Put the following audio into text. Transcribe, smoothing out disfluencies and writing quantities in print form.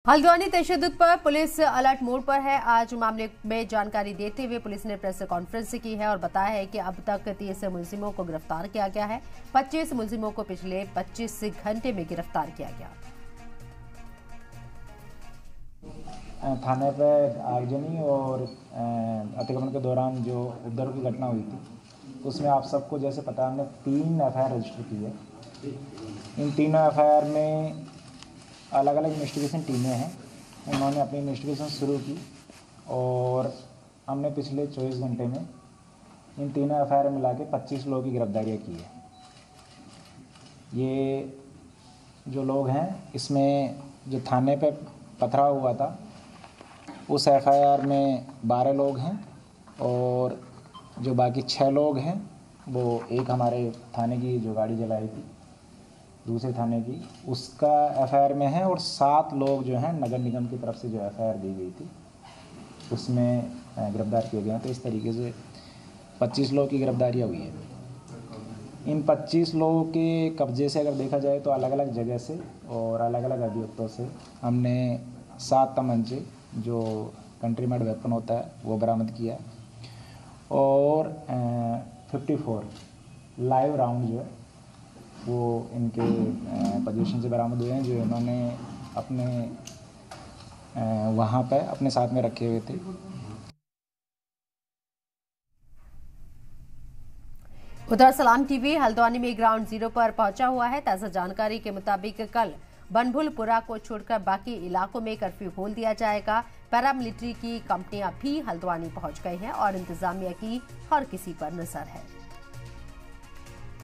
हल्द्वानी तशद्दुद पर police alert mode पर है। आज मामले में जानकारी देते हुए पुलिस ने प्रेस कॉन्फ्रेंस की है और बताया है कि अब तक 30 मुलजिमों को गिरफ्तार किया गया है। 25 मुलजिमों को पिछले 25 घंटे में गिरफ्तार किया गया। थाने पर आगजनी और अतिक्रमण के दौरान जो उपद्रव की घटना हुई थी उसमें आप सबको जैसे पता हमने 3 एफआईआर रजिस्टर की है। इन तीनों एफआईआर में अलग अलग इन्वेस्टिगेशन टीमें हैं, उन्होंने अपनी इन्वेस्टिगेशन शुरू की और हमने पिछले 24 घंटे में इन तीनों एफआईआर मिला के 25 लोगों की गिरफ्तारियाँ की है। ये जो लोग हैं इसमें जो थाने पे पथराव हुआ था उस एफआईआर में 12 लोग हैं और जो बाकी 6 लोग हैं वो एक हमारे थाने की जो गाड़ी जलाई थी दूसरे थाने की उसका एफआईआर में है और 7 लोग जो हैं नगर निगम की तरफ से जो एफआईआर दी गई थी उसमें गिरफ्तार किए गए हैं। तो इस तरीके से 25 लोगों की गिरफ्तारियाँ हुई है। इन 25 लोगों के कब्जे से अगर देखा जाए तो अलग अलग जगह से और अलग अलग अभियुक्तों से हमने 7 तमंचे जो कंट्री मेड वेपन होता है वो बरामद किया और 54 लाइव राउंड जो है वो इनके पोजीशन से बरामद हुए हैं, जो इन्होंने अपने वहाँ पे अपने साथ में रखे हुए थे। उधर सलाम टीवी हल्द्वानी में ग्राउंड जीरो पर पहुंचा हुआ है। ताज़ा जानकारी के मुताबिक कल बनभुलपुरा को छोड़कर बाकी इलाकों में कर्फ्यू खोल दिया जाएगा। पैरामिलिट्री की कंपनियां भी हल्द्वानी पहुंच गई हैं और इंतजामिया की हर किसी पर नजर है।